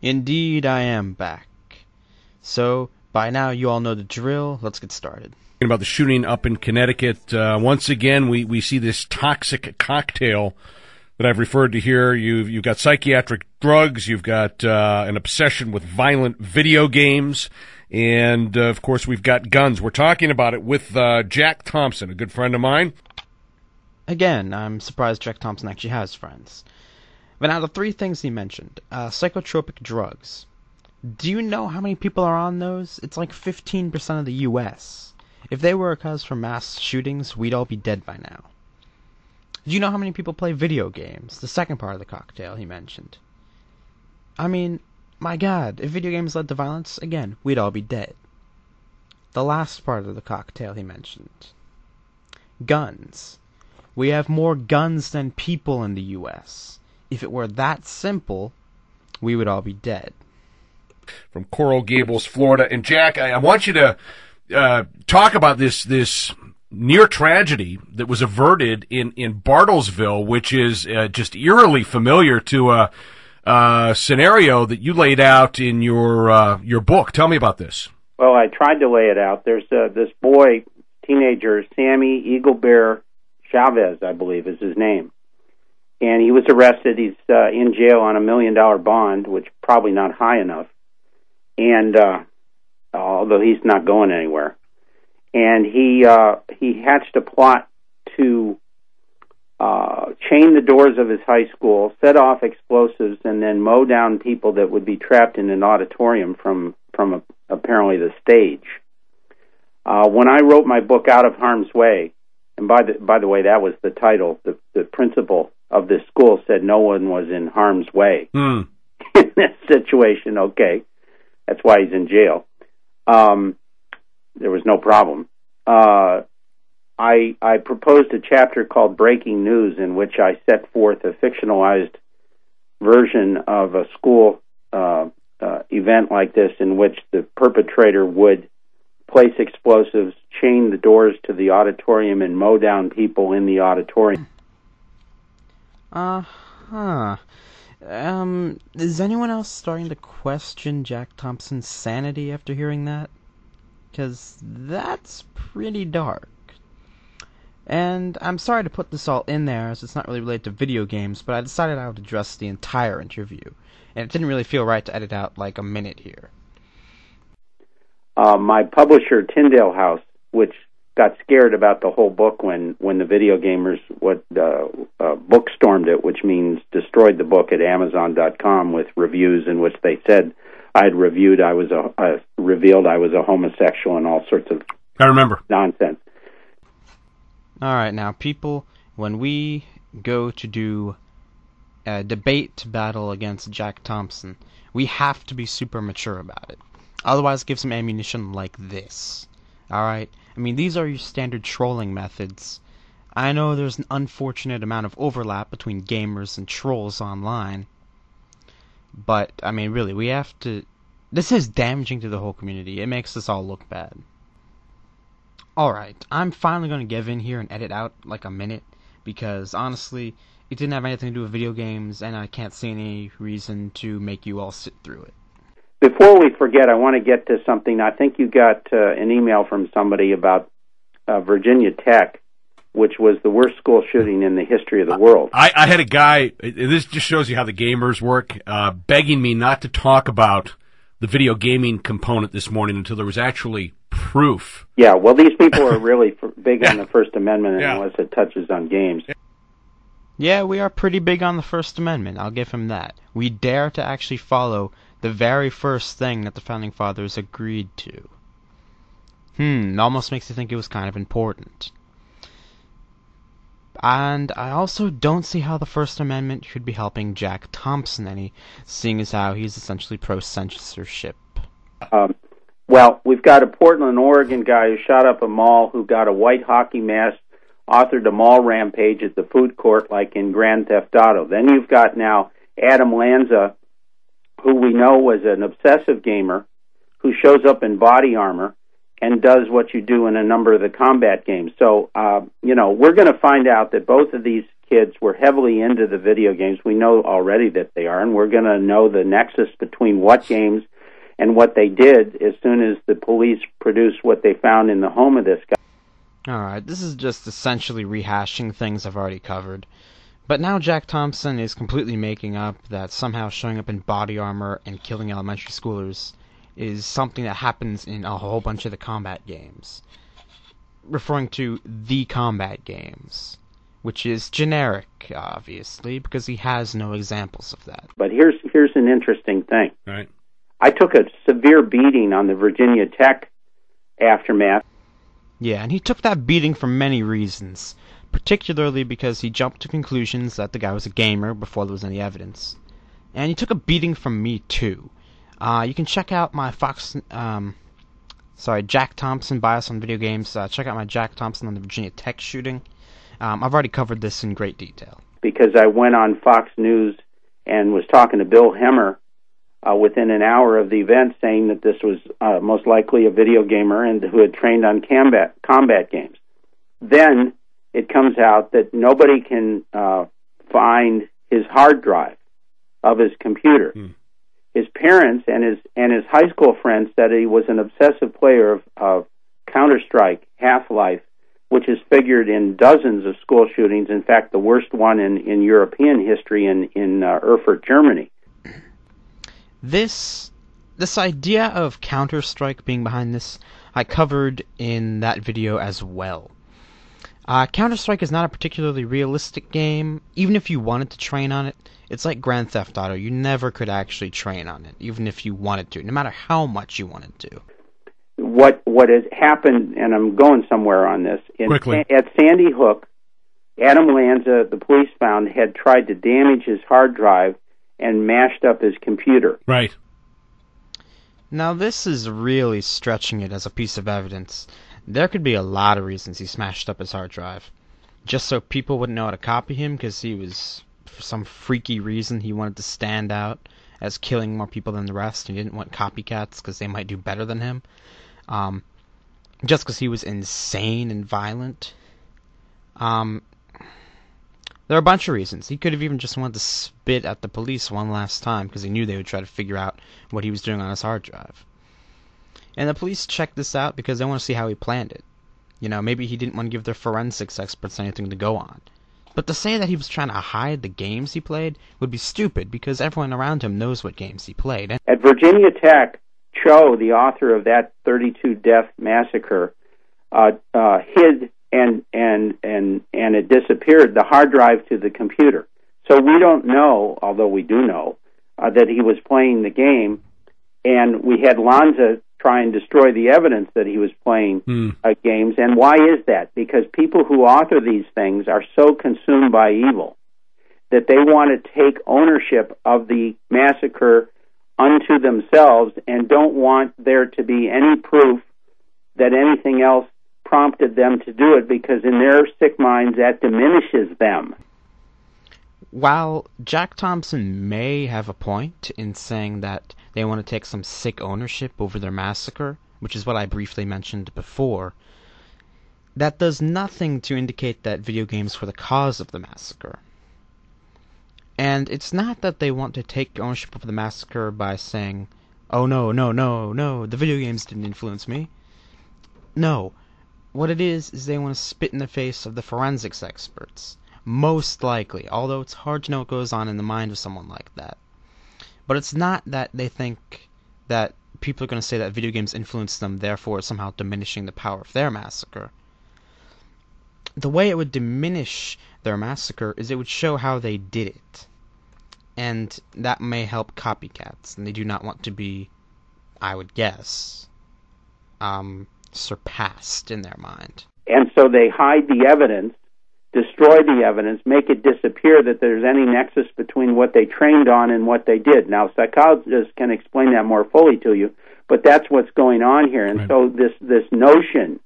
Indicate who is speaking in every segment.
Speaker 1: Indeed, I am back. So, by now you all know the drill. Let's get started.
Speaker 2: About the shooting up in Connecticut. Once again, we see this toxic cocktail that I've referred to here. You've got psychiatric drugs, you've got an obsession with violent video games, and, of course, we've got guns. We're talking about it with Jack Thompson, a good friend of mine.
Speaker 1: Again, I'm surprised Jack Thompson actually has friends. But out of three things he mentioned, psychotropic drugs. Do you know how many people are on those? It's like 15% of the U.S. If they were a cause for mass shootings, we'd all be dead by now. Do you know how many people play video games? The second part of the cocktail he mentioned. I mean, my God, if video games led to violence, again, we'd all be dead. The last part of the cocktail he mentioned. Guns. We have more guns than people in the U.S. If it were that simple, we would all be dead.
Speaker 2: From Coral Gables, Florida. And Jack, I want you to talk about this near tragedy that was averted in Bartlesville, which is just eerily familiar to a scenario that you laid out in your book. Tell me about this.
Speaker 3: Well, I tried to lay it out. There's this boy, teenager, Sammy Eagle Bear Chavez, I believe is his name. And he was arrested. He's in jail on $1 million bond, which probably not high enough. And although he's not going anywhere, and he hatched a plot to chain the doors of his high school, set off explosives, and then mow down people that would be trapped in an auditorium from apparently the stage. When I wrote my book Out of Harm's Way, and by the way, that was the title. The principal of this school said no one was in harm's way in this situation. Okay, that's why he's in jail. There was no problem. I proposed a chapter called Breaking News, in which I set forth a fictionalized version of a school event like this, in which the perpetrator would place explosives, chain the doors to the auditorium, and mow down people in the auditorium.
Speaker 1: Is anyone else starting to question Jack Thompson's sanity after hearing that? Because that's pretty dark. And I'm sorry to put this all in there, as it's not really related to video games, but I decided I would address the entire interview, and it didn't really feel right to edit out like a minute here.
Speaker 3: My publisher, Tyndale House, which got scared about the whole book when the video gamers bookstormed it, which means destroyed the book at Amazon.com with reviews in which they said I had revealed I was a homosexual and all sorts of nonsense.
Speaker 1: All right, now people, when we go to do a debate battle against Jack Thompson, we have to be super mature about it. Otherwise, give some ammunition like this. Alright? I mean, these are your standard trolling methods. I know there's an unfortunate amount of overlap between gamers and trolls online. But, I mean, really, we have to... This is damaging to the whole community. It makes us all look bad. Alright, I'm finally going to give in here and edit out like a minute, because, honestly, it didn't have anything to do with video games, and I can't see any reason to make you all sit through it.
Speaker 3: Before we forget, I want to get to something. I think you got an email from somebody about Virginia Tech, which was the worst school shooting in the history of the world.
Speaker 2: I had a guy, this just shows you how the gamers work, begging me not to talk about the video gaming component this morning until there was actually proof.
Speaker 3: Yeah, well, these people are really big on the First Amendment unless it touches on games.
Speaker 1: Yeah, we are pretty big on the First Amendment, I'll give him that. We dare to actually follow the very first thing that the Founding Fathers agreed to. It almost makes you think it was kind of important. And I also don't see how the First Amendment should be helping Jack Thompson any, seeing as how he's essentially pro-censorship.
Speaker 3: Well, we've got a Portland, Oregon guy who shot up a mall, who got a white hockey mask, authored a mall rampage at the food court like in Grand Theft Auto. Then you've got now Adam Lanza, who we know was an obsessive gamer, who shows up in body armor and does what you do in a number of the combat games. So, we're going to find out that both of these kids were heavily into the video games. We know already that they are, and we're going to know the nexus between what games and what they did as soon as the police produce what they found in the home of this guy.
Speaker 1: All right, this is just essentially rehashing things I've already covered. But now Jack Thompson is completely making up that somehow showing up in body armor and killing elementary schoolers is something that happens in a whole bunch of the combat games. Referring to the combat games, which is generic, obviously, because he has no examples of that.
Speaker 3: But here's an interesting thing.
Speaker 2: Right.
Speaker 3: I took a severe beating on the Virginia Tech aftermath.
Speaker 1: Yeah, and he took that beating for many reasons, particularly because he jumped to conclusions that the guy was a gamer before there was any evidence. And he took a beating from me, too. You can check out my Jack Thompson bias on video games. Check out my Jack Thompson on the Virginia Tech shooting. I've already covered this in great detail.
Speaker 3: Because I went on Fox News and was talking to Bill Hemmer within an hour of the event, saying that this was most likely a video gamer and who had trained on combat games. Then it comes out that nobody can find his hard drive of his computer. His parents and his high school friends said he was an obsessive player of Counter-Strike, Half-Life, which is figured in dozens of school shootings. In fact, the worst one in European history in Erfurt, Germany.
Speaker 1: This idea of Counter-Strike being behind this, I covered in that video as well. Counter-Strike is not a particularly realistic game. Even if you wanted to train on it, it's like Grand Theft Auto. You never could actually train on it, even if you wanted to, no matter how much you wanted to.
Speaker 3: What has happened, and I'm going somewhere on this, at Sandy Hook, Adam Lanza, the police found, had tried to damage his hard drive and mashed up his computer.
Speaker 2: Right.
Speaker 1: Now, this is really stretching it as a piece of evidence. There could be a lot of reasons he smashed up his hard drive. Just so people wouldn't know how to copy him, because he was, for some freaky reason, he wanted to stand out as killing more people than the rest. He didn't want copycats because they might do better than him. Just because he was insane and violent. There are a bunch of reasons. He could have even just wanted to spit at the police one last time because he knew they would try to figure out what he was doing on his hard drive. And the police checked this out because they want to see how he planned it. You know, maybe he didn't want to give their forensics experts anything to go on. But to say that he was trying to hide the games he played would be stupid because everyone around him knows what games he played.
Speaker 3: At Virginia Tech, Cho, the author of that 32-death massacre, hid and it disappeared, the hard drive to the computer. So we don't know, although we do know, that he was playing the game, and we had Lanza try and destroy the evidence that he was playing games. And why is that? Because people who author these things are so consumed by evil that they want to take ownership of the massacre unto themselves and don't want there to be any proof that anything else prompted them to do it, because in their sick minds that diminishes them.
Speaker 1: While Jack Thompson may have a point in saying that they want to take some sick ownership over their massacre, which is what I briefly mentioned before, that does nothing to indicate that video games were the cause of the massacre. And it's not that they want to take ownership of the massacre by saying, oh no, the video games didn't influence me. No. What it is they want to spit in the face of the forensics experts. Most likely, although it's hard to know what goes on in the mind of someone like that. But it's not that they think that people are going to say that video games influenced them, therefore somehow diminishing the power of their massacre. The way it would diminish their massacre is it would show how they did it. And that may help copycats, and they do not want to be, I would guess, surpassed in their mind. And
Speaker 3: so they hide the evidence, destroy the evidence, make it disappear that there's any nexus between what they trained on and what they did. Now, psychologists can explain that more fully to you, but that's what's going on here. And so this notion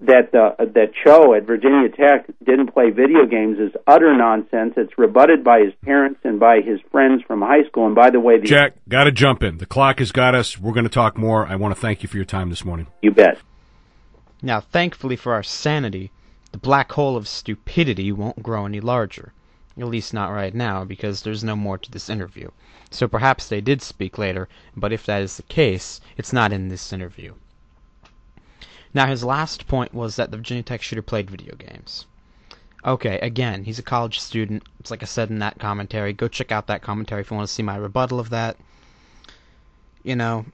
Speaker 3: that Cho at Virginia Tech didn't play video games is utter nonsense. It's rebutted by his parents and by his friends from high school. And by the way,
Speaker 2: Jack, got to jump in. The clock has got us. We're going to talk more. I want to thank you for your time this morning.
Speaker 3: You bet.
Speaker 1: Now, thankfully for our sanity, the black hole of stupidity won't grow any larger. At least not right now, because there's no more to this interview. So perhaps they did speak later, but if that is the case, it's not in this interview. Now, his last point was that the Virginia Tech shooter played video games. Okay, again, he's a college student. It's like I said in that commentary. Go check out that commentary if you want to see my rebuttal of that. You know,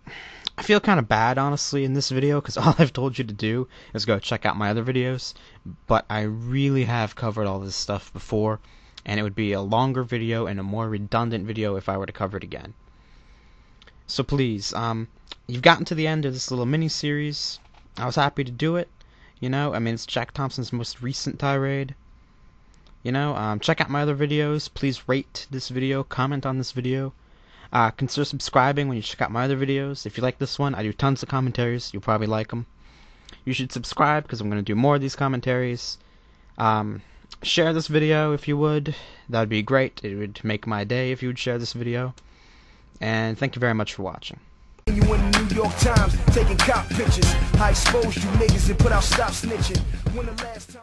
Speaker 1: I feel kind of bad, honestly, in this video, because all I've told you to do is go check out my other videos. But I really have covered all this stuff before, and it would be a longer video and a more redundant video if I were to cover it again. So please, you've gotten to the end of this little mini-series. I was happy to do it. You know, I mean, it's Jack Thompson's most recent tirade. You know, check out my other videos. Please rate this video, comment on this video. Consider subscribing when you check out my other videos. If you like this one, I do tons of commentaries. You'll probably like them. You should subscribe because I'm going to do more of these commentaries. Share this video if you would. That would be great. It would make my day if you would share this video. And thank you very much for watching.
Speaker 4: You in the New York Times taking cop pictures. I exposed you niggas and put out stop snitching. When the last time